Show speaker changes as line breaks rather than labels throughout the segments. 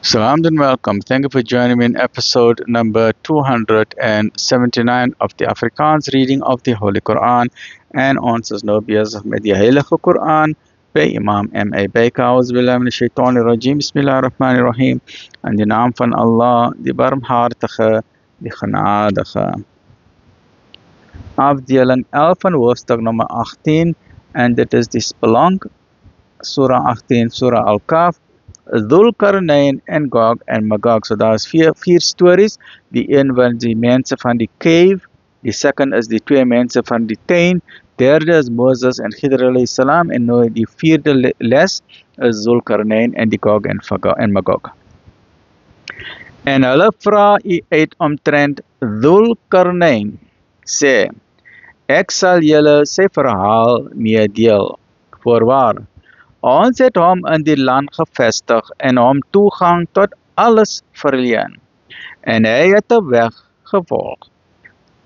Salam and welcome. Thank you for joining me in episode number 279 of the Afrikaans reading of the Holy Quran en ons is nou besig met die Heilige Quran by Imam M.A. Baker. Auzubillah min ash-shaytanir rajim. Bismillahirrahmanirrahim. In die naam van Allah, die barmhartige, die genadige. Afdeling 11 van hoofstuk nummer 18 en dit is die spelonk, Surah 18, Surah Al-Kahf. Dhul-Qarnayn en Gog en Magog. So daar is vier stories. Die een van die mense van die cave, die second is die twee mense van die tuin, derde is Moses en Khidr alayhi salam en nou die vierde les is Dhul-Qarnayn en die Gog en Magog. En hulle vra u uit omtrent Dhul-Qarnayn, sê, ek sal julle sy verhaal meedeel, voorwaar. Ons het hom in die land gevestig en hom toegang tot alles verleen. En hy het 'n weg gevolg,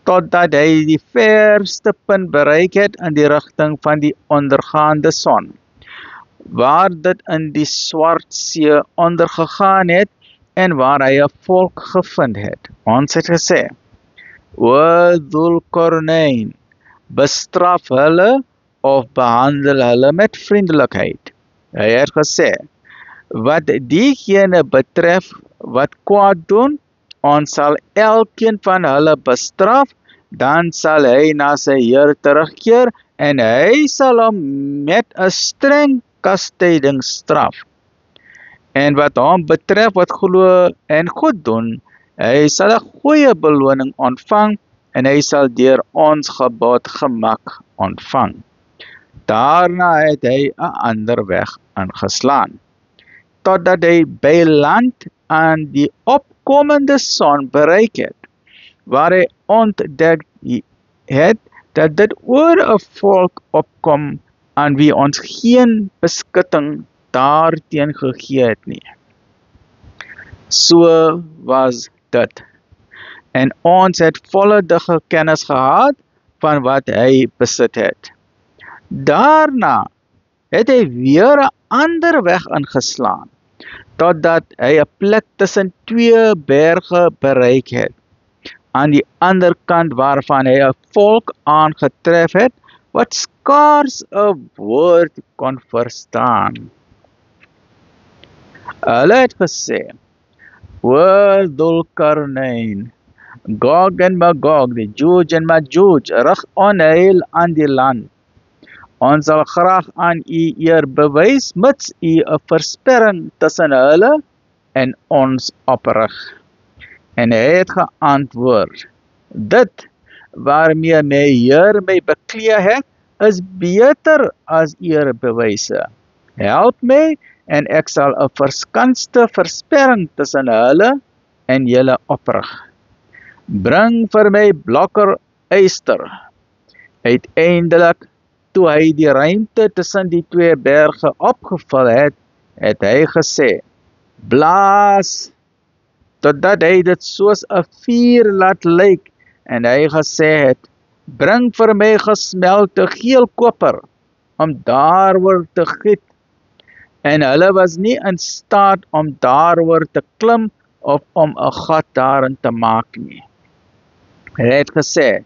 totdat hy die verste punt bereik het in die rigting van die ondergaande son, waar dit in die Swart See ondergegaan het en waar hy 'n volk gevind het. Ons het gesê, O Dhul-Qarnayn, bestraf hulle of behandel hulle met vriendelikheid. Hy het gesê, wat diegene betref wat kwaad doen, ons sal elkeen van hulle bestraf, dan sal hy na sy Heer terugkeer en hy sal hom met 'n streng kastyding straf. En wat hom betref wat glo en goed doen, hy sal 'n goeie beloning ontvang en hy sal deur ons gebod gemak ontvang. Daarna het hy 'n ander weg ingeslaan, totdat hy by land aan die opkomende son bereik het, waar hy ontdek het dat dit oor 'n volk opkom aan wie ons geen beskutting daarteen gegee het nie. So was dit. En ons het volledige kennis gehad van wat hy besit het. Daarna het hy weer 'n ander weg ingeslaan, totdat hy 'n plek tussen twee berge bereik het, aan die ander kant waarvan hy 'n volk aangetref het, wat skaars 'n woord kon verstaan. Hulle het gesê, O Dhul-Qarnayn, Gog en Magog, die Juj en Majuj, rig onheil aan die land. Ons sal graag aan u eer bewys, mits u 'n versperring tussen hulle en ons oprig. En hy het geantwoord, dit waarmee my Heer my beklee het, is beter as eerbewyse. Help my en ek sal 'n verskanste versperring tussen hulle en julle oprig. Bring vir my blokker yster. Uiteindelik, toe hy die ruimte tussen die twee berge opgevul het, het hy gesê, blaas, totdat hy dit soos 'n vuur laat lyk, en hy gesê het, bring vir my gesmelte geel koper, om daaroor te giet, en hulle was nie in staat om daaroor te klim, of om 'n gat daarin te maak nie. Hy het gesê,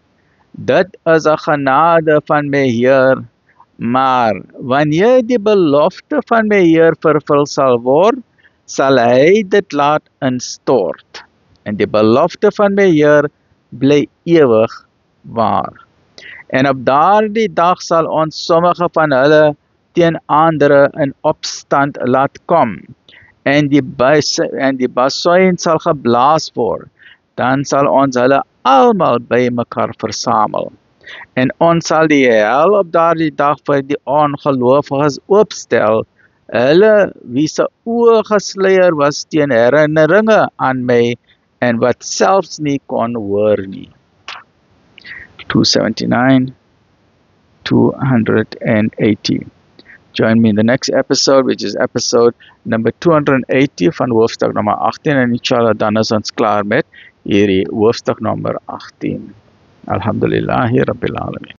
dit is 'n genade van my Heer, maar wanneer die belofte van my Heer vervul sal word, sal hy dit laat instort. En die belofte van my Heer bly ewig waar. En op daardie dag sal ons sommige van hulle teen ander in opstand laat kom, en die basuin sal geblaas word, dan sal ons hulle almal by mekaar versamel. En ons sal die hel op daardie dag vir die ongelowiges oopstel, hulle wie se oë gesluier was teen herinneringe aan my, en wat selfs nie kon hoor nie. 279, 280. Join me in the next episode, which is episode number 280 van hoofstuk nummer 18, en inshallah dan is ons klaar met hierdie hoofstuk nummer 18. Alhamdulillahi Rabbil Alamin.